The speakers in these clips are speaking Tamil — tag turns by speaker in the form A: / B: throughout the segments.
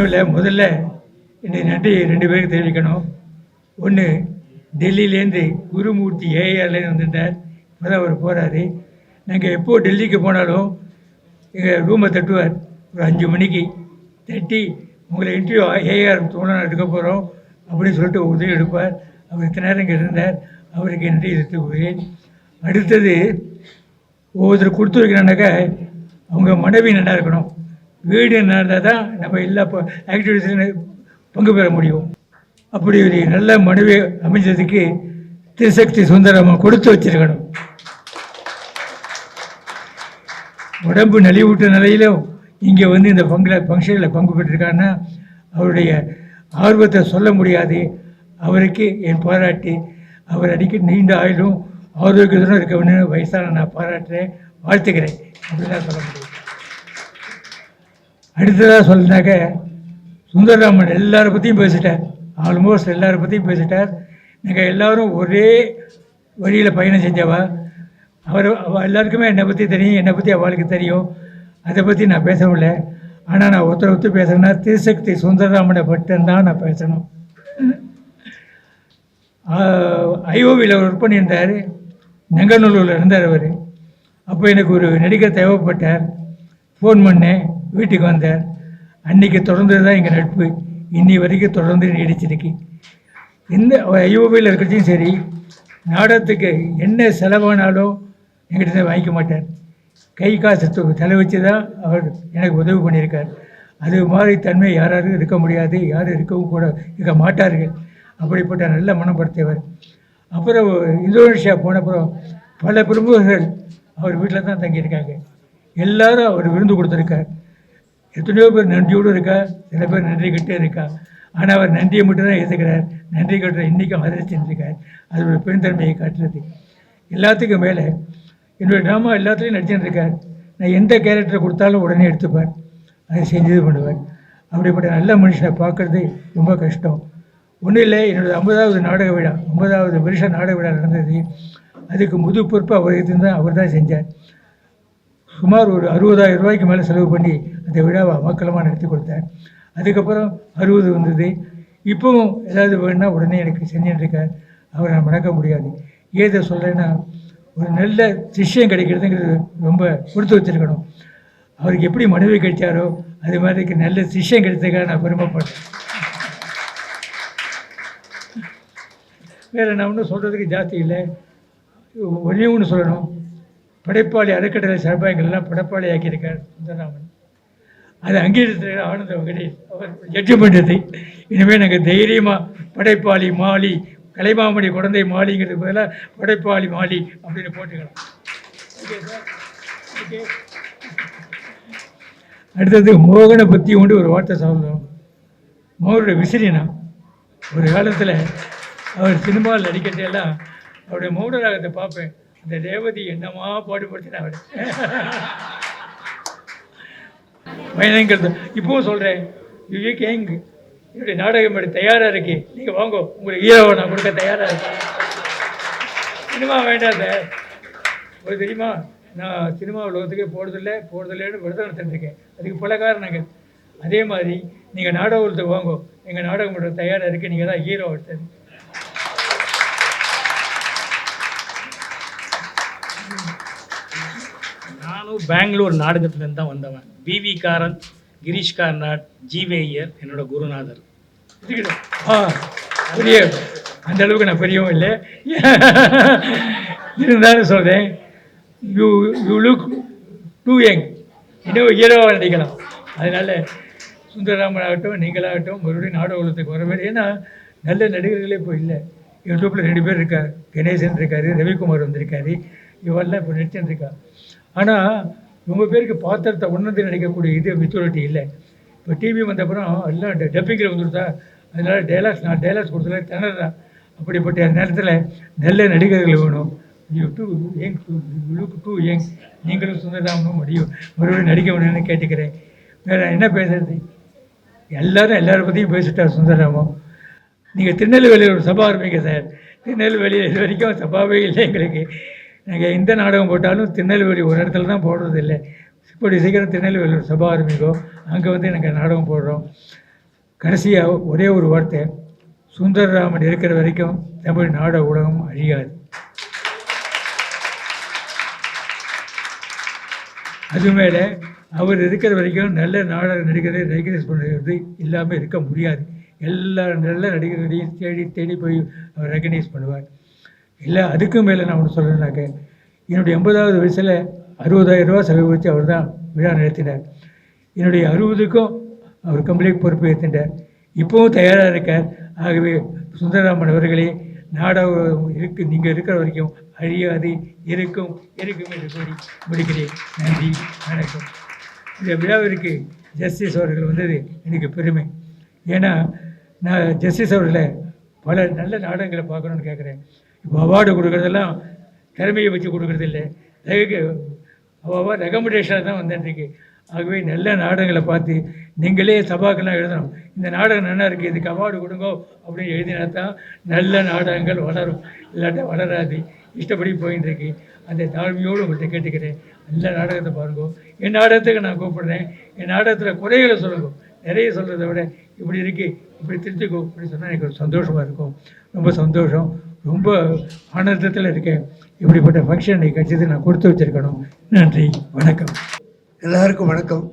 A: ஒன்றும் இல்லை, முதல்ல என்னுடைய நன்றி 2 பேருக்கு தெரிவிக்கணும். ஒன்று, டெல்லியிலேருந்து குருமூர்த்தி ஏஆர்லேருந்து வந்துட்டார். இப்போ தான் அவர் போகிறாரு. நாங்கள் எப்போது டெல்லிக்கு போனாலும் எங்கள் ரூமை தட்டுவார். ஒரு 5 மணிக்கு தட்டி, உங்களை இன்டர்வியூ ஏஆர் தோணும் எடுக்க போகிறோம் அப்படின்னு சொல்லிட்டு உதவி எடுப்பார். அவர் இத்தனை நேரம் இங்கே இருந்தார். அவருக்கு நன்றி தெரிவித்துக். அடுத்தது, ஒவ்வொருத்தர் கொடுத்து வைக்கிறானாக்கா அவங்க மனைவி நல்லா இருக்கணும், வீடு நல்லா இருந்தால் தான் நம்ம எல்லா ஆக்டிவிட்டீஸ்லையும் பங்கு பெற முடியும். அப்படி ஒரு நல்ல மனைவி அமைஞ்சதுக்கு திருசக்தி சுந்தரம்மா கொடுத்து வச்சிருக்கணும். உடம்பு நலிவுட்ட நிலையிலும் இங்கே வந்து இந்த ஃபங்க்ஷனில் பங்கு பெற்றிருக்காருன்னா அவருடைய ஆர்வத்தை சொல்ல முடியாது. அவருக்கு என் பாராட்டு. அவர் அடிக்கடி நீண்ட ஆயுளும் ஆரோக்கியத்துடன் இருக்க வேண்டும் வயசான நான் பாராட்டுறேன், வாழ்த்துக்கிறேன் அப்படிதான் சொல்ல முடியும். அடுத்ததாக சொல்லினாக்க, சுந்தரராமன் எல்லாரை பற்றியும் பேசிட்டார். ஆல்மோஸ்ட் எல்லாரை பற்றியும் பேசிட்டார். நாங்கள் எல்லோரும் ஒரே வழியில் பயணம் செஞ்சவா. அவள் எல்லாருக்குமே என்னை பற்றி தெரியும், என்னை பற்றி அவளுக்கு தெரியும். அதை பற்றி நான் பேசவில்லை. ஆனால் நான் ஒருத்தர் பேசுகிறேன்னா திருசக்தி சுந்தரராமனை பட்டுந்தான் நான் பேசணும். ஐஓவியில் அவர் ஒர்க் பண்ணியிருந்தார், நெங்கநல்லூரில் இருந்தார் அவர். அப்போ எனக்கு ஒரு நடிகர் தேவைப்பட்டார். ஃபோன் பண்ணேன், வீட்டுக்கு வந்தார். அன்றைக்கி தொடர்ந்து தான் எங்கள் நட்பு இன்னி வரைக்கும் தொடர்ந்து நீடிச்சிருக்கு. இந்த ஐஓவியில் இருக்கிறதையும் சரி, நாடகத்துக்கு என்ன செலவானாலும் எங்கிட்ட வாங்கிக்க மாட்டார். கை காசு தலை வச்சு தான் அவர் எனக்கு உதவி பண்ணியிருக்கார். அது மாதிரி தன்மை யாராரும் இருக்க முடியாது, யாரும் இருக்கவும் கூட இருக்க மாட்டார்கள். அப்படிப்பட்ட நல்ல மனம் படுத்தியவர். அப்புறம் இந்தோனேஷியா போனப்புறம் பல பிரமுகர்கள் அவர் வீட்டில் தான் தங்கியிருக்காங்க. எல்லாரும் அவர் விருந்து கொடுத்துருக்கார். எத்தனையோ பேர் நன்றியோடு இருக்கா, சில பேர் நன்றி கிட்டே இருக்கா. ஆனால் அவர் நன்றியை மட்டும்தான் ஏற்றுக்கிறார். நன்றி கட்டுற இன்றைக்கும் ஆதரிச்சுருக்கார். அது ஒரு பெருந்தன்மையை காட்டுறது. எல்லாத்துக்கும் மேலே என்னுடைய ட்ராமா எல்லாத்துலேயும் நடிச்சுருக்கார். நான் எந்த கேரக்டரை கொடுத்தாலும் உடனே எடுத்துப்பார், அதை செஞ்சது பண்ணுவார். அப்படிப்பட்ட நல்ல மனுஷனை பார்க்குறது ரொம்ப கஷ்டம். ஒன்றும் இல்லை, என்னோடய 50வது நாடக விழா, 50வது வருஷ நாடக விழா நடந்தது. அதுக்கு முது பொறுப்பு அவர் தான் செஞ்சார். சுமார் ஒரு 60,000 ரூபாய்க்கு மேலே செலவு பண்ணி அந்த விழாவை அமக்கலமாக நடத்தி கொடுத்தார். அதுக்கப்புறம் 60 வந்தது. இப்போவும் ஏதாவது வேணுன்னா உடனே எனக்கு செஞ்சுட்டுருக்கார். அவரை நான் மறக்க முடியாது. ஏதை சொல்கிறேன்னா, ஒரு நல்ல சிஷ்யம் கிடைக்கிறதுங்கிறது ரொம்ப கொடுத்து வச்சுருக்கணும். அவருக்கு எப்படி மனைவி கிடைச்சாரோ அது மாதிரி நல்ல சிஷ்யம் கிடைச்சதுக்காக நான் பெருமைப்படுறேன். வேறு நான் ஒன்றும் சொல்கிறதுக்கு ஜாஸ்தி இல்லை. ஒன்றே ஒன்று சொல்லணும். படைப்பாளி அறக்கட்டளை சார்பாக எங்களெல்லாம் படைப்பாளி ஆக்கியிருக்கார் சுந்தரராமன். அது அங்கீகரித்த ஆனந்த வெங்கடேஷ் அவர் ஜட்ஜு பண்ணுறது. இனிமேல் நாங்கள் தைரியமாக படைப்பாளி மாலி, கலைமாமணி குழந்தை மாலிங்கிறது பதிலாக படைப்பாளி மாலி அப்படின்னு போட்டுக்கலாம். Okay sir, okay. அடுத்தது மோகனை பற்றி கொண்டு ஒரு வார்த்தை சொல்லணும். மோகனோட விசிறினா ஒரு காலத்தில் அவர் சினிமாவில் நடிக்கிறதெல்லாம் அவருடைய மௌனராகத்தை பார்ப்பேன். அந்த ரேவதி என்னமா பாடுபடுத்தினா அவர் பயணங்கிறது. இப்போவும் சொல்கிறேன், யூ கேங் என்னுடைய நாடகம் எடுத்து தயாராக இருக்கு, நீங்கள் வாங்க, உங்களுக்கு ஹீரோவை நான் கொடுக்க தயாராக இருக்கேன். சினிமா வேண்டாம் சார். ஒரு தெரியுமா, நான் சினிமா உலகத்துக்கே போகிறதில்லைன்னு விரதம் எடுத்துருக்கேன். அதுக்கு பல காரணங்கள். அதே மாதிரி நீங்கள் நாடக உலகத்துக்கு வாங்க, எங்கள் நாடகம் எடுக்க தயாராக இருக்குது, நீங்கள் தான் ஹீரோ எடுத்தது.
B: நானும் பெங்களூர் நாடகத்துலேருந்து தான் வந்தவன். விவி காரன், கிரீஷ் கார்னாட், ஜீவேயர் என்னோட குருநாதர்.
A: பெரிய அந்த அளவுக்கு நான் பெரியவும் இல்லை, இருந்தாலும் சொல்கிறேன், யூ லுக் டூ யங், இன்னும் ஹீரோவாக நடிக்கலாம். அதனால் சுந்தரராமன் ஆகட்டும், நீங்களாகட்டும் மறுபடியும் நாடக உலகத்துக்கு வர வேண்டும். ஏன்னா நல்ல நடிகர்களே இப்போ இல்லை. யூடியூப்பில் 2 பேர் இருக்கார், கணேசன் இருக்கார், ரவிக்குமார் வந்திருக்காரு, இவெல்லாம் இப்போ நடிச்சுருக்கா. ஆனால் ரொம்ப பேருக்கு பாத்திரத்தை உணர்ந்து நடிக்கக்கூடிய இது மெச்சூரிட்டி இல்லை. இப்போ டிவி வந்தப்புறம் எல்லாம் டப்பிங்கில் வந்துடுதா, அதனால் நான் டைலாக்ஸ் கொடுத்தல திணறேன். அப்படிப்பட்ட நேரத்தில் நல்ல நடிகர்கள் வேணும். டூ யங் நீங்களும் சுந்தரராமனும் மறுபடியும் நடிக்க வேணும்னு கேட்டுக்கிறேன். வேறு என்ன பேசுறது, எல்லாரை பற்றியும் பேசிட்டார் சுந்தரராமன். நீங்கள் திருநெல்வேலியில் ஒரு சபா ஆரம்பிங்க சார். திருநெல்வேலியில் இது வரைக்கும் சபாவே இல்லை எங்களுக்கு. நாங்கள் எந்த நாடகம் போட்டாலும் திருநெல்வேலி ஒரு இடத்துல தான் போடுறது இல்லை. இப்படி சீக்கிரம் திருநெல்வேலி ஒரு சபா ஆரம்பிக்கும், அங்கே வந்து நாங்கள் நாடகம் போடுறோம். கடைசியாக ஒரே ஒரு வார்த்தை, சுந்தரராமன் இருக்கிற வரைக்கும் தமிழ் நாடக உலகம் அழியாது. அது மேலே அவர் இருக்கிற வரைக்கும் நல்ல நாடக நடிகரை ரெகனைஸ் பண்ணுறது இல்லாமல் இருக்க முடியாது. எல்லா நல்ல நடிகர்களையும் தேடி தேடி போய் அவர் ரெகனைஸ் பண்ணுவார். இல்லை அதுக்கும் மேலே நான் ஒன்று சொல்கிறேன்னாக்க, என்னுடைய 80வது வயசில் 60,000 ரூபா செலவு வச்சு அவர் தான் விழா நடத்தினார். என்னுடைய 60க்கும் அவர் கம்ப்ளீட் பொறுப்பு ஏற்றுட்டார். இப்போவும் தயாராக இருக்கார். ஆகவே சுந்தரராமன் அவர்களே, நாடகம் நீங்கள் இருக்கிற வரைக்கும் அழியாது, இருக்கும் என்று கூறி முடிக்கிறேன். நன்றி, வணக்கம். இந்த விழாவிற்கு ஜஸ்டிஸ் அவர்கள் வந்தது எனக்கு பெருமை. ஏன்னா நான் ஜஸ்டிஸ் அவர்களை பல நல்ல நாடகங்களை பார்க்கணுன்னு கேட்குறேன். இப்போ அவார்டு கொடுக்குறதெல்லாம் திறமையை வச்சு கொடுக்குறதில்லை, அவார்டு ரெக்கமெண்டேஷனாக தான் வந்துட்டுருக்கு. ஆகவே நல்ல நாடகங்களை பார்த்து நீங்களே சபாக்கெல்லாம் எழுதணும், இந்த நாடகம் நல்லா இருக்குது, இதுக்கு அவார்டு கொடுங்கோ அப்படின்னு எழுதினா தான் நல்ல நாடகங்கள் வளரும். இல்லாட்டா வளராது. இஷ்டப்படி போயின்னு இருக்கு. அந்த தாழ்மையோடு உங்கள்கிட்ட கேட்டுக்கிறேன், நல்ல நாடகத்தை பாருங்க. என் நாடகத்துக்கு நான் கூப்பிடுறேன். என் நாடகத்தில் குறைகளை சொல்லுங்க. நிறைய சொல்கிறத விட இப்படி இருக்குது, இப்படி திருத்திக்கோ அப்படின்னு சொன்னால் எனக்கு ஒரு சந்தோஷமாக இருக்கும். ரொம்ப சந்தோஷம், ரொம்ப ஆனந்தத்தில் இருக்கேன். இப்படிப்பட்ட ஃபங்க்ஷன் இன்னைக்கு கட்சியது நான் கொடுத்து வச்சுருக்கணும். நன்றி, வணக்கம்.
C: எல்லாருக்கும் வணக்கம்.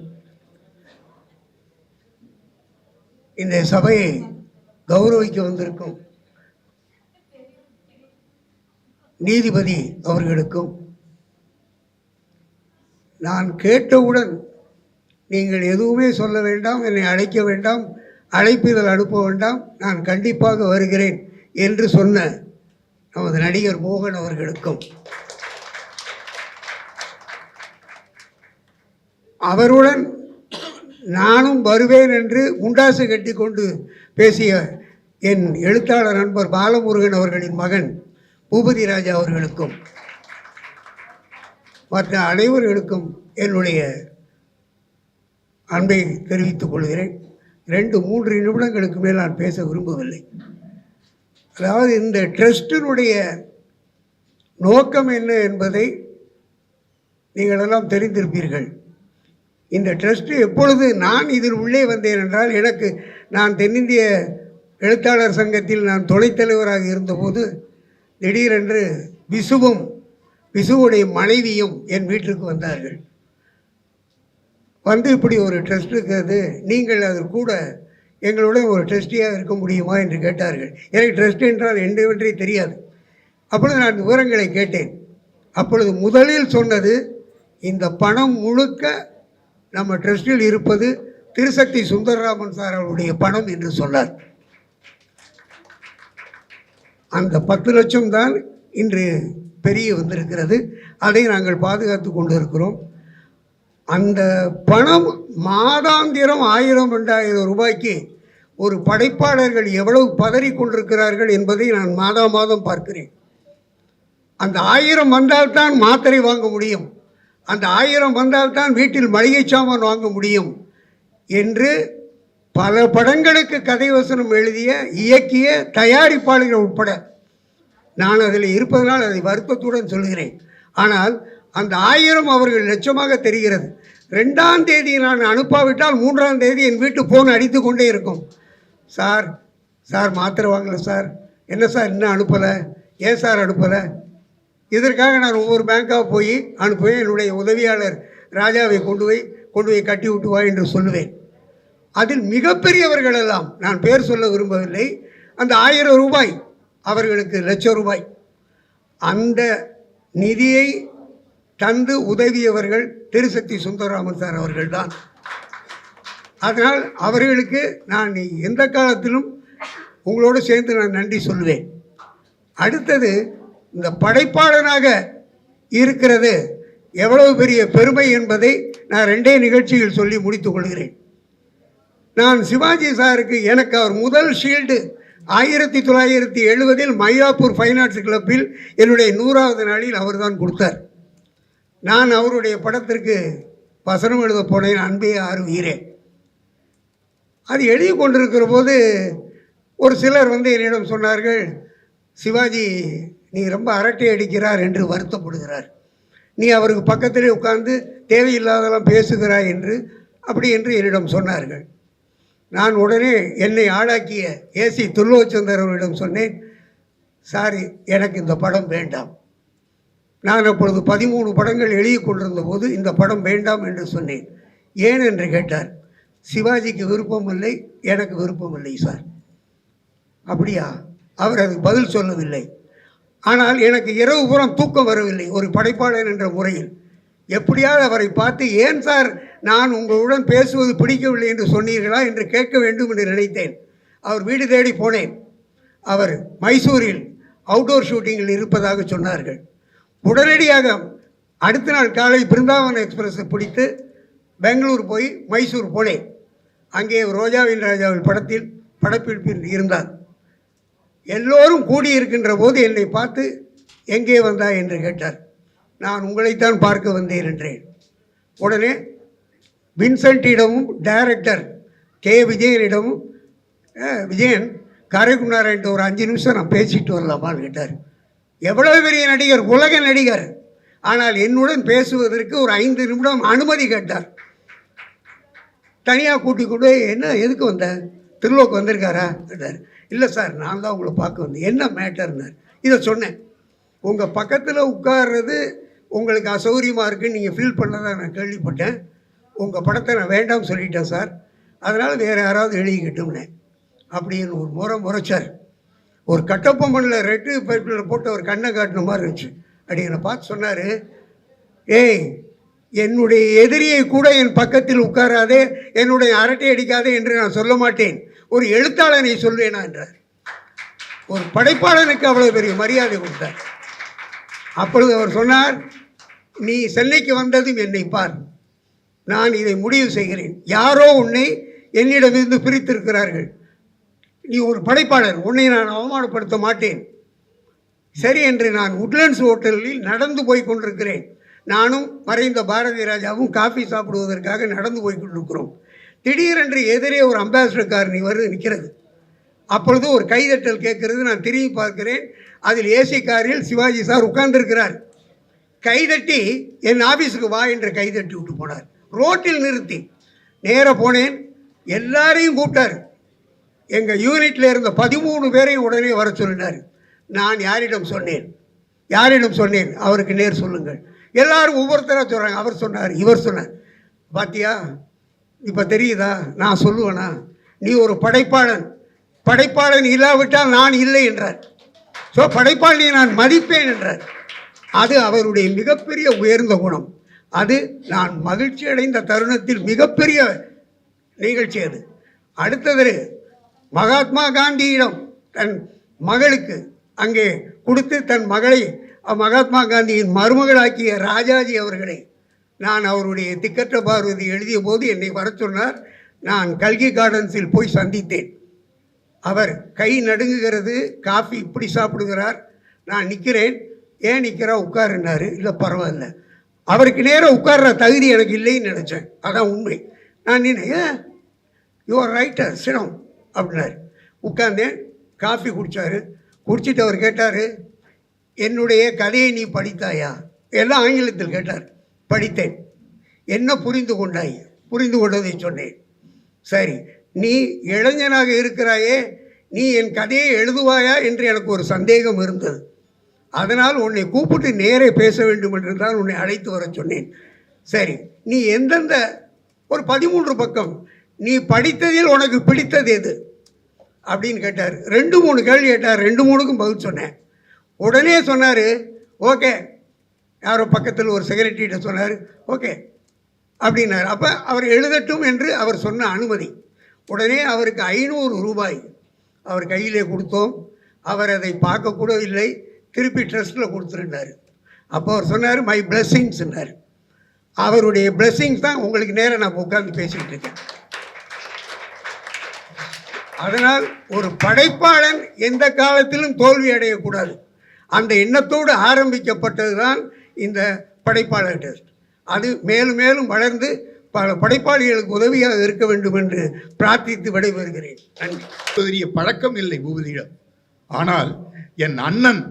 C: இந்த சபையை கௌரவிக்க வந்திருக்கும் நீதிபதி அவர்களுக்கும், நான் கேட்டவுடன் நீங்கள் எதுவுமே சொல்ல வேண்டாம், என்னை அழைக்க வேண்டாம், அழைப்பிதழ் அனுப்ப வேண்டாம், நான் கண்டிப்பாக வருகிறேன் என்று சொன்ன நமது நடிகர் மோகன் அவர்களுக்கும், அவருடன் நானும் வருவேன் என்று முண்டாசு கட்டி கொண்டு பேசிய என் எழுத்தாளர் நண்பர் பாலமுருகன் அவர்களின் மகன் பூபதி ராஜா அவர்களுக்கும், மற்ற அனைவர்களுக்கும் என்னுடைய அன்பை தெரிவித்துக் கொள்கிறேன். 2-3 நிமிடங்களுக்கு மேல் நான் பேச விரும்பவில்லை. அதாவது இந்த ட்ரஸ்டினுடைய நோக்கம் என்ன என்பதை நீங்கள் எல்லாம் தெரிந்திருப்பீர்கள். இந்த ட்ரஸ்ட் எப்பொழுது நான் இதில் உள்ளே வந்தேன் என்றால், நான் தென்னிந்திய எழுத்தாளர் சங்கத்தில் நான் துணைத் தலைவராக இருந்தபோது திடீரென்று விசுவுடைய மனைவியும் என் வீட்டிற்கு வந்தார்கள். வந்து இப்படி ஒரு ட்ரஸ்ட் இருக்கிறது, நீங்கள் அது கூட எங்களுடைய ஒரு ட்ரஸ்டியாக இருக்க முடியுமா என்று கேட்டார்கள். எனக்கு ட்ரஸ்ட் என்றால் என்னவென்றே தெரியாது. அப்பொழுது நான் விவரங்களை கேட்டேன். அப்பொழுது முதலில் சொன்னது, இந்த பணம் முழுக்க நம்ம ட்ரஸ்டில் இருப்பது திருசக்தி சுந்தரராமன் சார் அவருடைய பணம் என்று சொன்னார். அந்த 10 லட்சம் தான் இன்று பெரிய வந்திருக்கிறது. அதை நாங்கள் பாதுகாத்து கொண்டு இருக்கிறோம். அந்த பணம் மாதாந்திரம் 1000-2000 ரூபாய்க்கு ஒரு படைப்பாளர்கள் எவ்வளவு பதறி கொண்டிருக்கிறார்கள் என்பதை நான் மாதம் பார்க்கிறேன். அந்த 1000 வந்தால்தான் மாத்திரை வாங்க முடியும், அந்த 1000 வந்தால்தான் வீட்டில் மளிகை சாமான் வாங்க முடியும் என்று பல படங்களுக்கு கதை வசனம் எழுதிய இயக்கிய தயாரிப்பாளர்கள் உட்பட நான் அதில் இருப்பதனால் அதை வருத்தத்துடன் சொல்கிறேன். ஆனால் அந்த 1000 அவர்கள் லட்சமாக தெரிகிறது. 2ஆம் தேதி நான் அனுப்பாவிட்டால் 3ஆம் தேதி என் வீட்டு ஃபோன் அடித்து கொண்டே இருக்கும். சார் மாத்திரை வாங்கலை சார், என்ன சார் இன்னும் அனுப்பலை, ஏன் சார் அனுப்பலை? இதற்காக நான் ஒவ்வொரு பேங்காக போய் அனுப்புவேன். என்னுடைய உதவியாளர் ராஜாவை கொண்டு போய் கட்டி விட்டு வா என்று சொல்லுவேன். அதில் மிகப்பெரியவர்கள் எல்லாம், நான் பேர் சொல்ல விரும்பவில்லை, அந்த 1000 ரூபாய் அவர்களுக்கு ₹1,00,000. அந்த நிதியை தந்து உதவியவர்கள் திருசக்தி சுந்தரராமன் சார் அவர்கள்தான். அதனால் அவர்களுக்கு நான் எந்த காலத்திலும் உங்களோடு சேர்ந்து நான் நன்றி சொல்லுவேன். அடுத்தது, இந்த படைப்பாளனாக இருக்கிறது எவ்வளவு பெரிய பெருமை என்பதை நான் 2 நிகழ்ச்சியில் சொல்லி முடித்துக் கொள்கிறேன். நான் சிவாஜி சாருக்கு எனக்கு அவர் முதல் ஷீல்டு 1970 மயிலாப்பூர் ஃபைன் ஆர்ட்ஸ் கிளப்பில் என்னுடைய 100வது நாளில் அவர் தான் கொடுத்தார். நான் அவருடைய படத்திற்கு வசனம் எழுத போனேன், அன்பே ஆறு உயிரே. அது எழுதி கொண்டிருக்கிற போது ஒரு சிலர் வந்து என்னிடம் சொன்னார்கள், சிவாஜி நீ ரொம்ப அரட்டை அடிக்கிறார் என்று வருத்தப்படுகிறார், நீ அவருக்கு பக்கத்திலே உட்கார்ந்து தேவையில்லாதெல்லாம் பேசுகிறாய் என்று அப்படி என்று என்னிடம் சொன்னார்கள். நான் உடனே என்னை ஆளாக்கிய ஏசி துர்லோச்சந்தர் அவரிடம் சொன்னேன், சார் எனக்கு இந்த படம் வேண்டாம். நான் அப்பொழுது 13 படங்கள் எழுதி கொண்டிருந்த போது இந்த படம் வேண்டாம் என்று சொன்னேன். ஏன் என்று கேட்டார். சிவாஜிக்கு விருப்பம் இல்லை, எனக்கு விருப்பம் இல்லை சார். அப்படியா? அவர் அதுக்கு பதில் சொல்லவில்லை. ஆனால் எனக்கு இரவு புறம் தூக்கம் வரவில்லை. ஒரு படைப்பாளர் என்ற முறையில் எப்படியாவது அவரை பார்த்து, ஏன் சார் நான் உங்களுடன் பேசுவது பிடிக்கவில்லை என்று சொன்னீர்களா என்று கேட்க வேண்டும் என்று நினைத்தேன். அவர் வீடு தேடி போனேன். அவர் மைசூரில் அவுட்டோர் ஷூட்டிங்கில் இருப்பதாக சொன்னார்கள். உடனடியாக அடுத்த நாள் காலை பிருந்தாவன் எக்ஸ்பிரஸை பிடித்து பெங்களூர் போய் மைசூர் போனேன். அங்கே ரோஜாவின் ராஜாவில் படப்பிடிப்பில் இருந்தார். எல்லோரும் கூடியிருக்கின்ற போது என்னை பார்த்து எங்கே வந்தாய் என்று கேட்டார். நான் உங்களைத்தான் பார்க்க வந்தேன் என்றேன். உடனே வின்சென்ட்டிடமும் டைரக்டர் கே விஜயனிடமும், விஜயன் காரைக்குண்டாரன்ட்டு ஒரு 5 நிமிஷம் நான் பேசிட்டு வரலாமான்னு கேட்டார். எவ்வளவு பெரிய நடிகர், உலக நடிகர், ஆனால் என்னுடன் பேசுவதற்கு ஒரு 5 நிமிடம் அனுமதி கேட்டார். தனியாக கூட்டிக் கொண்டு, என்ன எதுக்கு வந்த, திருலோக்கு வந்திருக்காரா கேட்டார். இல்லை சார், நான் தான் உங்களை பார்க்க வந்தேன். என்ன மேட்டர்னார். இதை சொன்னேன். உங்கள் பக்கத்தில் உட்கார்றது உங்களுக்கு அசௌகரியமாக இருக்குன்னு நீங்கள் ஃபீல் பண்ணதாக நான் கேள்விப்பட்டேன். உங்கள் படத்தை நான் வேண்டாம்னு சொல்லிட்டேன் சார், அதனால் வேறு யாராவது எழுதிக்கிட்டோம்னே அப்படின்னு ஒரு முறைச்சார். ஒரு கட்டப்பொம்மனில் ரெட்டு பைப்பில் போட்டு ஒரு கண்ணை காட்டின மாதிரி இருந்துச்சு. அப்படி என்னை பார்த்து சொன்னார், ஏய், என்னுடைய எதிரியை கூட என் பக்கத்தில் உட்காராதே, என்னுடைய அரட்டை அடிக்காதே என்று நான் சொல்ல மாட்டேன், ஒரு எழுத்தாளனை சொல்வேனா என்றார். ஒரு படைப்பாளனுக்கு அவ்வளோ பெரிய மரியாதை கொடுத்தார். அப்பொழுது அவர் சொன்னார், நீ சென்னைக்கு வந்ததும் என்னை பார், நான் இதை முடிவு செய்கிறேன். யாரோ உன்னை என்னிடமிருந்து பிரித்திருக்கிறார்கள். நீ ஒரு படைப்பாளர், உன்னை நான் அவமானப்படுத்த மாட்டேன். சரி என்று நான் உட்லண்ட்ஸ் ஹோட்டலில் நடந்து போய் கொண்டிருக்கிறேன். நானும் மறைந்த பாரதி ராஜாவும் காஃபி சாப்பிடுவதற்காக நடந்து போய் கொண்டிருக்கிறோம். திடீரென்று எதிரே ஒரு அம்பாசிடர் கார் நிற்கிறது. அப்பொழுது ஒரு கைதட்டல் கேட்கிறது. நான் திரும்பி பார்க்கிறேன். அதில் ஏசி காரில் சிவாஜி சார் உட்கார்ந்திருக்கிறார். கைதட்டி என் ஆஃபீஸுக்கு வா என்று கைதட்டி விட்டு போனார். ரோட்டில் நிறுத்தி நேராக போனேன். எல்லாரையும் கூப்பிட்டார். எங்கள் யூனிட்டில் இருந்த 13 பேரையும் உடனே வர சொல்லினார். நான் யாரிடம் சொன்னேன், அவருக்கு நேர் சொல்லுங்கள். எல்லாரும் ஒவ்வொருத்தராக சொல்கிறாங்க. அவர் சொன்னார், இவர் சொன்னார். பாத்தியா, இப்போ தெரியுதா, நான் சொல்லுவேனா, நீ ஒரு படைப்பாளன் இல்லாவிட்டால் நான் இல்லை என்றார். ஸோ படைப்பாளியை நான் மதிப்பேன் என்றார். அது அவருடைய மிகப்பெரிய உயர்ந்த குணம். அது நான் மகிழ்ச்சி அடைந்த தருணத்தில் மிகப்பெரிய நிகழ்ச்சி. அது அடுத்தது மகாத்மா காந்தியிடம் தன் மகளுக்கு அங்கே கொடுத்து தன் மகளை மகாத்மா காந்தியின் மருமகளாக்கிய ராஜாஜி அவர்களை நான் அவருடைய திக்கற்ற பார்வதி எழுதிய போது என்னை வர சொன்னார். நான் கல்கி கார்டன்ஸில் போய் சந்தித்தேன். அவர் கை நடுங்குகிறது, காஃபி இப்படி சாப்பிடுகிறார். நான் நிற்கிறேன். ஏன் நிற்கிறா, உட்காருன்னாரு. இல்லை பரவாயில்ல, அவருக்கு நேரம் உட்கார்ற தகுதி எனக்கு இல்லைன்னு நினச்சேன். அதான் உண்மை. நான் ஏன் யுவர் ரைட்டர் சினம் அப்படின்னாரு. உட்கார்ந்தேன். காஃபி குடித்தார். குடிச்சிட்டு அவர் கேட்டார், என்னுடைய கதையை நீ படித்தாயா? எல்லாம் ஆங்கிலத்தில் கேட்டார். படித்தேன். என்ன புரிந்து கொண்டாய்? புரிந்து கொண்டதை சொன்னேன். சரி, நீ இளைஞனாக இருக்கிறாயே, நீ என் கதையை எழுதுவாயா என்று எனக்கு ஒரு சந்தேகம் இருந்தது. அதனால் உன்னை கூப்பிட்டு நேரே பேச வேண்டும் என்று தான் உன்னை அழைத்து வர சொன்னேன். சரி, நீ எந்தெந்த ஒரு 13 பக்கம் நீ படித்ததில் உனக்கு பிடித்தது எது அப்படின்னு கேட்டார். 2-3 கேள்வி கேட்டார். 2-3க்கும் பதில் சொன்னேன். உடனே சொன்னார், ஓகே. யாரோ பக்கத்தில் ஒரு செக்ரட்டரிகிட்ட சொன்னார், ஓகே அப்படின்னார். அப்போ அவர் எழுதட்டும் என்று அவர் சொன்ன அனுமதி. உடனே அவருக்கு 500 ரூபாய் அவர் கையிலே கொடுத்தோம். அவர் அதை பார்க்கக்கூட இல்லை. திருப்பி ட்ரஸ்ட்டில் கொடுத்துருந்தார். அப்போ அவர் சொன்னார், மை பிளெஸ்ஸிங்ஸ்ன்னார். அவருடைய பிளெஸ்ஸிங்ஸ் தான் உங்களுக்கு நேரம் நான் உட்கார்ந்து பேசிக்கிட்டு இருக்கேன். அதனால் ஒரு படைப்பாளன் எந்த காலத்திலும் தோல்வி அடையக்கூடாது. அந்த எண்ணத்தோடு ஆரம்பிக்கப்பட்டது தான் இந்த படைப்பாளர் டெஸ்ட். அது மேலும் மேலும் வளர்ந்து பல படைப்பாளிகளுக்கு உதவியாக இருக்க வேண்டும் என்று பிரார்த்தித்து விடைபெறுகிறேன். நன்றி.
D: பெரிய பழக்கம் இல்லை பூபதியிடம். ஆனால் என் அண்ணன்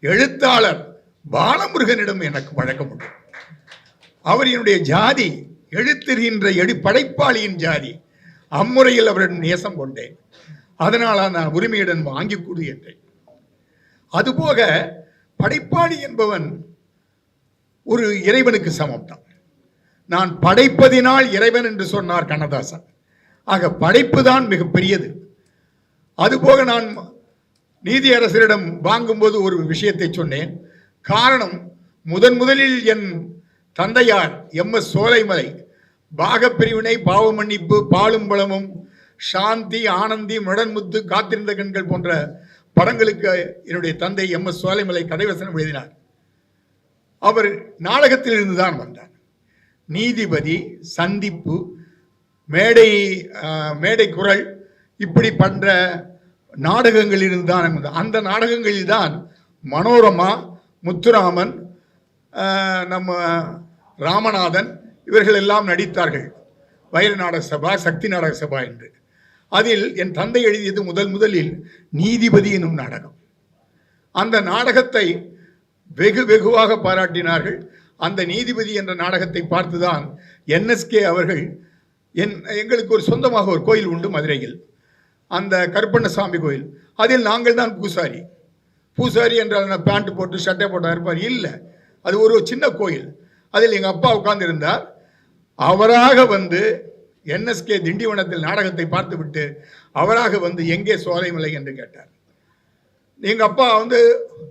D: எழுத்தாளர் பாலமுருகனிடம் எனக்கு பழக்கம் உண்டு. அவர் என்னுடைய ஜாதி, எழுத்துகின்ற படைப்பாளியின் ஜாதி. அம்முறையில் அவரிடம் நேசம் கொண்டேன். அதனால் நான் உரிமையுடன் வாங்கி கொடு என்றேன். அதுபோக படைப்பாளி என்பவன் ஒரு இறைவனுக்கு சமம் தான். நான் படைப்பதினால் இறைவன் என்று சொன்னார் கண்ணதாசன். ஆக படைப்பு தான் மிகப்பெரியது. அதுபோக நான் நீதியரசரிடம் வாங்கும்போது ஒரு விஷயத்தை சொன்னேன். காரணம், முதலில் என் தந்தையார் எம்.எஸ். சோலைமலை பாகப்பிரிவினை, பாவ மன்னிப்பு, பாலும் பழமும், சாந்தி, ஆனந்தி, முடன்முத்து, காத்திருந்த கண்கள் போன்ற படங்களுக்கு என்னுடைய தந்தை எம்.எஸ். சோலைமலை கதைவசனம் எழுதினார். அவர் நாடகத்தில் இருந்துதான் வந்தார். நீதிபதி, சந்திப்பு, மேடை குரல், இப்படி பண்ற நாடகங்களில் இருந்துதான். அந்த நாடகங்களில் தான் மனோரமா, முத்துராமன், நம்ம ராமநாதன் இவர்கள் எல்லாம் நடித்தார்கள். வைர நாடக சபா, சக்தி நாடக சபா என்று. அதில் என் தந்தை எழுதியது முதலில் நீதிபதி எனும் நாடகம். அந்த நாடகத்தை வெகுவாக பாராட்டினார்கள். அந்த நீதிபதி என்ற நாடகத்தை பார்த்துதான் NSK அவர்கள் எங்களுக்கு ஒரு சொந்தமாக ஒரு கோயில் உண்டு மதுரையில், அந்த கருப்பண்ணசாமி கோயில். அதில் நாங்கள் தான் பூசாரி என்றால் பேண்ட் போட்டு சட்டை போட்டா இருப்பார்? இல்லை, அது ஒரு சின்ன கோயில். அதில் எங்கள் அப்பா உட்கார்ந்து இருந்தார். அவராக வந்து NSK திண்டிவனத்தில் நாடகத்தை பார்த்துவிட்டு அவராக வந்து எங்கே சோலைமலை என்று கேட்டார். எங்கள் அப்பா வந்து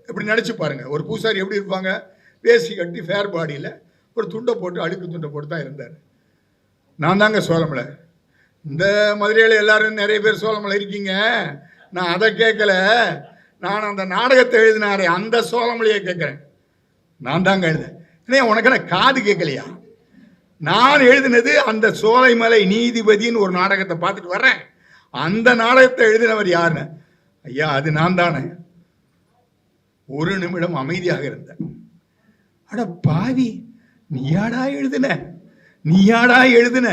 D: இப்படி நினச்சி பாருங்க, ஒரு பூசாரி எப்படி இருப்பாங்க? வேஷ்டி கட்டி ஃபேர் பாடியில் ஒரு துண்டை போட்டு, அழுக்கு துண்டை போட்டு தான் இருந்தார். நான் தாங்க சோலைமலை. இந்த மதுரையில் எல்லாரும் நிறைய பேர் சோலைமலை இருக்கீங்க. நான் அதை கேட்கல, நான் அந்த நாடகத்தை எழுதினாரே அந்த சோலைமலையை கேட்குறேன். நான் தாங்க எழுதுனேன். உனக்கு காது கேட்கலையா? நான் எழுதினது அந்த சோலைமலை நீதிபதினு ஒரு நாடகத்தை பார்த்துட்டு வர்றேன். அந்த நாடகத்தை எழுதினவர் யாருன்னு, ஐயா அது நான் தானே. ஒரு நிமிடம் அமைதியாக இருந்தேன். அட பாவி, நீயாடா எழுதுன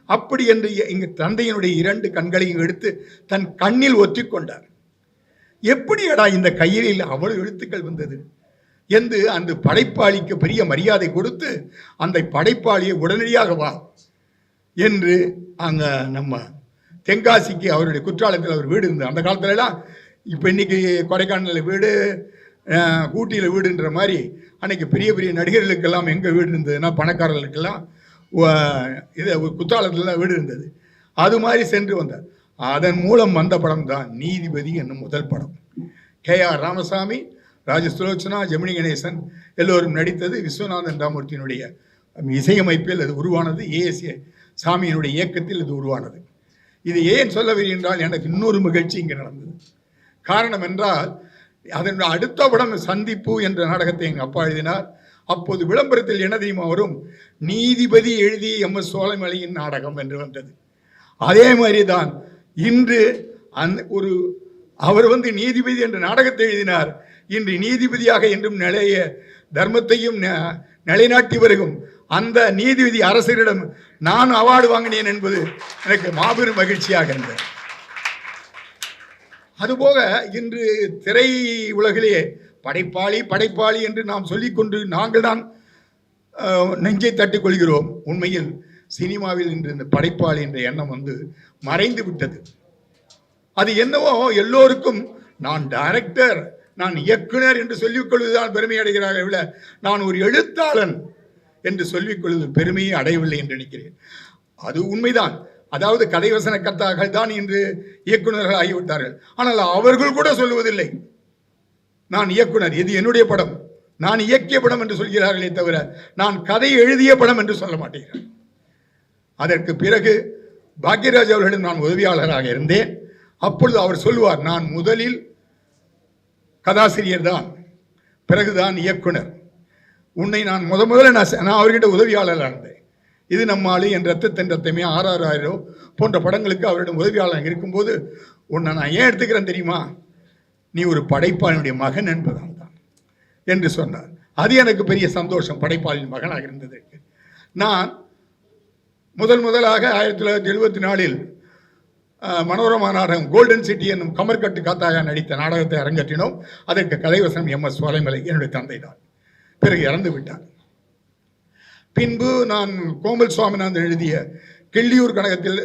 D: அப்படி என்று எங்க தந்தையினுடைய 2 கண்களையும் எடுத்து தன் கண்ணில் ஒற்றிக்கொண்டார். எப்படியடா இந்த கையிலில் அவ்வளவு எழுத்துக்கள் வந்தது என்று அந்த படைப்பாளிக்கு பெரிய மரியாதை கொடுத்து, அந்த படைப்பாளியை உடனடியாக வா என்று அங்க நம்ம தென்காசிக்கு அவருடைய குற்றாலத்தில் அவர் வீடு இருந்தது. அந்த காலத்துலலாம் இப்போ இன்னைக்கு கொடைக்கானலில் வீடு, ஊட்டியில் வீடுன்ற மாதிரி அன்னைக்கு பெரிய பெரிய நடிகர்களுக்கெல்லாம் எங்கே வீடு இருந்ததுன்னா பணக்காரர்களுக்கெல்லாம் இது குற்றாலத்துலாம் வீடு இருந்தது. அது மாதிரி சென்று வந்தார். அதன் மூலம் வந்த படம் தான் நீதிபதி என்னும் முதல் படம். K.R. ராமசாமி, ராஜசுலோச்சனா, ஜெமினி கணேசன் எல்லோரும் நடித்தது. விஸ்வநாதன் ராமூர்த்தியினுடைய இசையமைப்பில் அது உருவானது. A.S.A. சாமியினுடைய இயக்கத்தில் இது உருவானது. இது ஏன் சொல்லவில்லை என்றால், எனக்கு இன்னொரு மகிழ்ச்சி இங்கே நடந்தது. காரணம் என்றால், அதன் அடுத்த படம் சந்திப்பு என்ற நாடகத்தை எங்கள் அப்பா எழுதினார். அப்போது விளம்பரத்தில் என்ன தெரியுமா வரும்? நீதிபதி எழுதிய எம்.எஸ். சோலைமலையின் நாடகம் என்று வந்தது. அதே மாதிரி தான் இன்று அவர் வந்து நீதிபதி என்ற நாடகத்தை எழுதினார். இன்று நீதிபதியாக என்றும் நிலைய தர்மத்தையும் நிலைநாட்டி வருகும் அந்த நீதிபதி அரசரிடம் நான் அவார்டு வாங்கினேன் என்பது எனக்கு மாபெரும் மகிழ்ச்சியாக இருந்தது. அதுபோக இன்று திரை உலகிலேயே படைப்பாளி என்று நாம் சொல்லிக்கொண்டு நாங்கள் தான் நெஞ்சை தட்டிக் கொள்கிறோம். உண்மையில் சினிமாவில் இன்று இந்த படைப்பாளி என்ற எண்ணம் வந்து மறைந்து விட்டது. அது என்னவோ எல்லோருக்கும் நான் டைரக்டர், நான் இயக்குனர் என்று சொல்லிக் கொள்வதுதான் பெருமை அடைகிறார்கள் விட, நான் ஒரு எழுத்தாளன் என்று சொல்லிக் கொள்வது பெருமையை அடையவில்லை என்று நினைக்கிறேன். அது உண்மைதான். அதாவது கதைவசன கர்த்தாக்கள் தான் இன்று இயக்குநர்கள் ஆகிவிட்டார்கள். ஆனால் அவர்கள் கூட சொல்லுவதில்லை நான் இயக்குனர், இது என்னுடைய படம், நான் இயக்கிய படம் என்று சொல்கிறார்களே தவிர நான் கதை எழுதிய படம் என்று சொல்ல மாட்டேங்கிறேன். அதற்கு பிறகு பாக்யராஜ் அவர்களிடம் நான் உதவியாளராக இருந்தேன். அப்பொழுது அவர் சொல்லுவார், நான் முதலில் கதாசிரியர் தான், பிறகுதான் இயக்குனர். உன்னை நான் முதல்ல நான் அவர்கிட்ட உதவியாளராக இருந்தேன். இது நம்மாளு, என் ரத்தத்தின் ரத்தமே, RRR போன்ற படங்களுக்கு அவரிடம் உதவியாளர் இருக்கும்போது உன்னை நான் ஏன் எடுத்துக்கிறேன் தெரியுமா? நீ ஒரு படைப்பாளினுடைய மகன் என்பதால் தான் என்று சொன்னார். அது எனக்கு பெரிய சந்தோஷம், படைப்பாளின் மகனாக இருந்ததற்கு. நான் முதலாக 1974 மனோரமா நாடகம் கோல்டன் சிட்டி என்னும் கமர்கட்டு காத்தாக நடித்த நாடகத்தை அரங்கேற்றினோம். அதற்கு கதைவசனம் எம்.எஸ். சோலைமலை என்னுடைய தந்தை தான். பிறகு இறந்து விட்டார். பின்பு நான் கோமல் சுவாமிநாதன் எழுதிய கிள்ளியூர் கழகத்தில்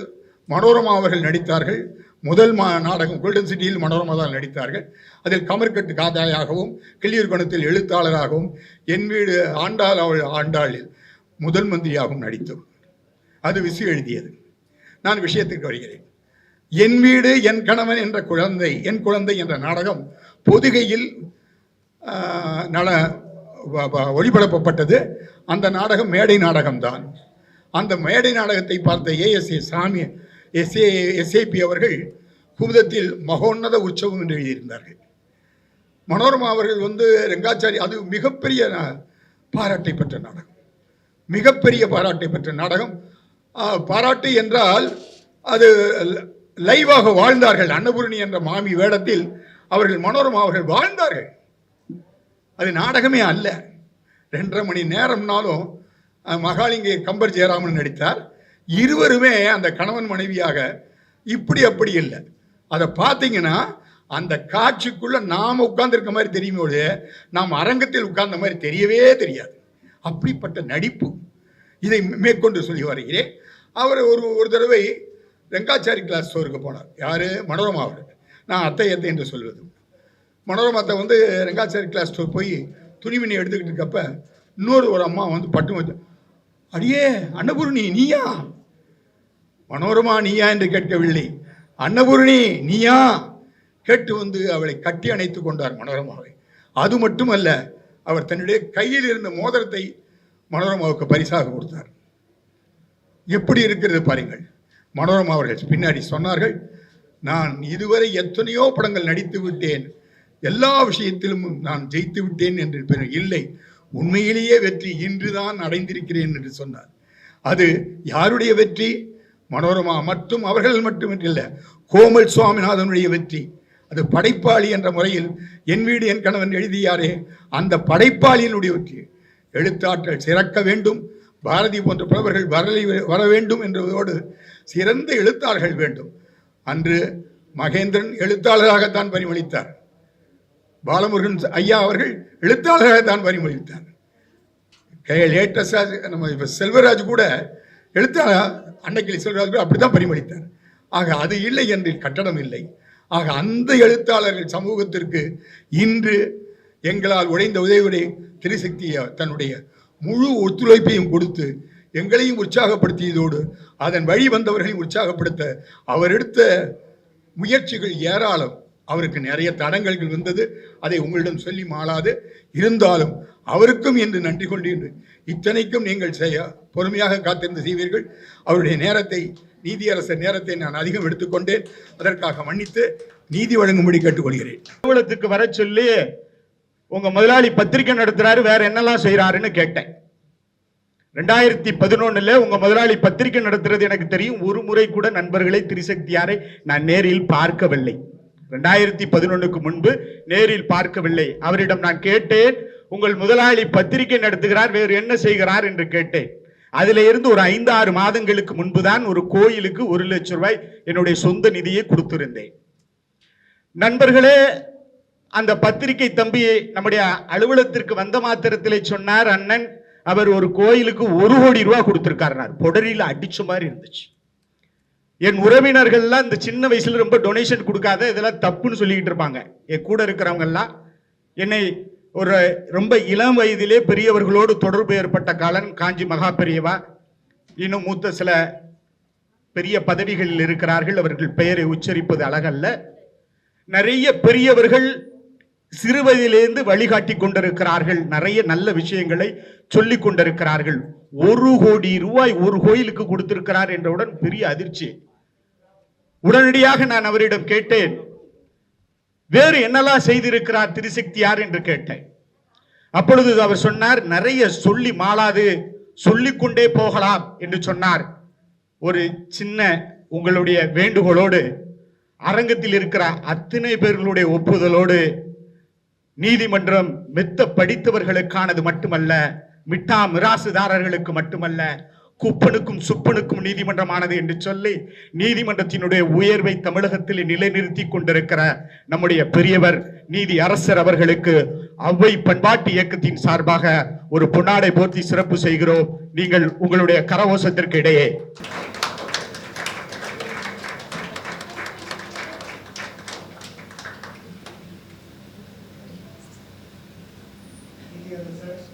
D: மனோரமா அவர்கள் நடித்தார்கள். முதல் நாடகம் கோல்டன் சிட்டியில் மனோரமா தான் நடித்தார்கள். அதில் கமர்கட்டு காதாயாகவும் கிள்ளியூர் குணத்தில் எழுத்தாளராகவும் என் வீடு ஆண்டாளில் முதல் மந்திரியாகவும் நடித்தோம். அது விசு எழுதியது. நான் விஷயத்திற்கு வருகிறேன். என் வீடு என் கணவன் என்ற குழந்தை என் குழந்தை என்ற நாடகம் பொதிகையில் ஒளிபரப்பப்பட்டது. அந்த நாடகம் மேடை நாடகம்தான். அந்த மேடை நாடகத்தை பார்த்த எஸ்ஏபி அவர்கள் குமுதத்தில் மகோன்னத உற்சவம் என்று எழுதியிருந்தார்கள். மனோரமா அவர்கள் ரெங்காச்சாரி, அது மிகப்பெரிய பாராட்டை பெற்ற நாடகம், மிகப்பெரிய பாராட்டை பெற்ற நாடகம். பாராட்டு என்றால் அது லைவாக வாழ்ந்தார்கள். அன்னபூரணி என்ற மாமி வேடத்தில் அவர்கள் மனோரமா அவர்கள் வாழ்ந்தார்கள். அது நாடகமே அல்ல. 2.5 மணி நேரம்னாலும் மகாலிங்க கம்பர் ஜெயராமன் நடித்தார். இருவருமே அந்த கணவன் மனைவியாக இப்படி அப்படி இல்லை. அதை பார்த்தீங்கன்னா அந்த காட்சிக்குள்ள நாம் உட்கார்ந்துருக்க மாதிரி தெரியுமே, நாம் அரங்கத்தில் உட்கார்ந்த மாதிரி தெரியவே தெரியாது. அப்படிப்பட்ட நடிப்பு. இதை மேற்கொண்டு சொல்லி வருகிறேன். அவர் ஒரு தடவை ரெங்காச்சாரி கிளாஸ் ஸ்டோருக்கு போனார். யார்? மனோரமா அவர்கள். நான் அத்தை என்று சொல்வது. மனோரமாத்தை ரெங்காச்சாரி கிளாஸ் ஸ்டோர் போய் துணிமணி எடுத்துக்கிட்டு இருக்கப்ப ஒரு அம்மா பட்டு வச்சு, அடியே அன்னபூரணி நீயா? மனோரமா நீயா என்று கேட்கவில்லை, அன்னபூரணி நீயா கேட்டு அவளை கட்டி அணைத்து கொண்டார் மனோரமாவை. அது மட்டுமல்ல, அவர் தன்னுடைய கையில் இருந்த மோதிரத்தை மனோரமாவுக்கு பரிசாக கொடுத்தார். எப்படி இருக்கிறது பாருங்கள். மனோரமா அவர்கள் பின்னாடி சொன்னார்கள், நான் இதுவரை எத்தனையோ படங்கள் நடித்து விட்டேன், எல்லா விஷயத்திலும் நான் ஜெயித்து விட்டேன் என்று இல்லை, உண்மையிலேயே வெற்றி இன்றுதான் அடைந்திருக்கிறேன் என்று சொன்னார். அது யாருடைய வெற்றி? மனோரமா மற்றும் அவர்கள் மட்டுமில்லை, கோமல் சுவாமிநாதனுடைய வெற்றி. அது படைப்பாளி என்ற முறையில் என் வீடு என் கணவன் எழுதியாரே, அந்த படைப்பாளியினுடைய வெற்றி. எழுத்தாற்றல் சிறக்க வேண்டும், பாரதி போன்ற புலவர்கள் வர வேண்டும் என்பதோடு சிறந்த எழுத்தாளர்கள் வேண்டும். அன்று மகேந்திரன் எழுத்தாளராகத்தான் பரிமளித்தார். பாலமுருகன் ஐயா அவர்கள் எழுத்தாளராகத்தான் பரிமளித்தார். நம்ம செல்வராஜ் கூட எழுத்தாளர், அன்னைக்கிளி செல்வராஜ் கூட அப்படித்தான் பரிமளித்தார். ஆக அது இல்லை என்று கட்டணம் இல்லை. ஆக அந்த எழுத்தாளர்கள் சமூகத்திற்கு இன்று எங்களால் உழைந்த உதவியுடைய திரிசக்தியை தன்னுடைய முழு ஒத்துழைப்பையும் கொடுத்து எங்களையும் உற்சாகப்படுத்தியதோடு அதன் வழி வந்தவர்களையும் உற்சாகப்படுத்த அவர் எடுத்த முயற்சிகள் ஏராளம். அவருக்கு நிறைய தடங்கல்கள் வந்தது, அதை உங்களிடம் சொல்லி மாளாது. இருந்தாலும் அவருக்கும் என்று நன்றி கொண்டு இத்தனைக்கும் நீங்கள் பொறுமையாக காத்திருந்து செய்வீர்கள். அவருடைய நேரத்தை, நீதியரசர் நேரத்தை நான் அதிகம் எடுத்துக்கொண்டேன். அதற்காக மன்னித்து நீதி வழங்கும்படி கேட்டுக்கொள்கிறேன்.
E: அலுவலகத்துக்கு வர சொல்லி உங்க முதலாளி பத்திரிகை நடத்துறாரு, வேற என்னெல்லாம் செய்யறாருன்னு கேட்டேன். 2011 உங்க முதலாளி பத்திரிகை நடத்துறது எனக்கு தெரியும். ஒரு முறை கூட நண்பர்களை திரிசக்தியாரை நான் நேரில் பார்க்கவில்லை. 2011க்கு முன்பு நேரில் பார்க்கவில்லை. அவரிடம் நான் கேட்டேன், உங்கள் முதலாளி பத்திரிகை நடத்துகிறார், வேறு என்ன செய்கிறார் என்று கேட்டேன். அதுல இருந்து ஒரு 5-6 மாதங்களுக்கு முன்புதான் ஒரு கோயிலுக்கு 1 லட்சம் ரூபாய் என்னுடைய சொந்த நிதியை கொடுத்திருந்தேன். நண்பர்களே, அந்த பத்திரிகை தம்பி நம்முடைய அலுவலகத்திற்கு வந்த மாத்திரத்திலே சொன்னார், அண்ணன் அவர் ஒரு கோயிலுக்கு 1 கோடி ரூபாய் கொடுத்திருக்காரு. பொடரியில அடிச்ச மாதிரி இருந்துச்சு. என் உறவினர்கள்லாம் இந்த சின்ன வயசுல ரொம்ப டொனேஷன் கொடுக்காத, இதெல்லாம் தப்புன்னு சொல்லிக்கிட்டு இருப்பாங்க. என் கூட இருக்கிறவங்க எல்லாம் என்னை ஒரு ரொம்ப இளம் வயதிலே பெரியவர்களோடு தொடர்பு ஏற்பட்ட காலன் காஞ்சி மகா பெரியவா, இன்னும் மூத்த சில பெரிய பதவிகளில் இருக்கிறார்கள். அவர்கள் பெயரை உச்சரிப்பது அழகல்ல. நிறைய பெரியவர்கள் சிறு வயதிலிருந்து வழிகாட்டி கொண்டிருக்கிறார்கள், நிறைய நல்ல விஷயங்களை சொல்லிக் கொண்டிருக்கிறார்கள். 1 கோடி ரூபாய் ஒரு கோயிலுக்கு கொடுத்திருக்கிறார் என்றவுடன் பெரிய அதிர்ச்சி. உடனடியாக நான் அவரிடம் கேட்டேன், வேறு என்னெல்லாம் செய்திருக்கிறார் திரிசக்தியார் என்று கேட்டேன். அப்பொழுது அவர் சொன்னார், நிறைய சொல்லி மாளாது, சொல்லிக்கொண்டே போகலாம் என்று சொன்னார். ஒரு சின்ன உங்களுடைய வேண்டுகோளோடு, அரங்கத்தில் இருக்கிற அத்தனை பேர்களுடைய ஒப்புதலோடு, நீதிமன்றம் மெத்த படித்தவர்களுக்கானது மட்டுமல்ல, மிட்டா மிராசுதாரர்களுக்கு மட்டுமல்ல, குப்பனுக்கும் சுப்பனுக்கும் நீதிமன்றமானது என்று சொல்லி நீதிமன்றத்தினுடைய உயர்வை தமிழகத்தில் நிலைநிறுத்தி கொண்டிருக்கிற நம்முடைய பெரியவர் நீதி அரசர் அவர்களுக்கு அவ்வை பண்பாட்டு இயக்கத்தின் சார்பாக ஒரு பொன்னாடை போர்த்தி சிறப்பு செய்கிறோம். நீங்கள் உங்களுடைய கரகோஷத்திற்கு இடையே
F: சார்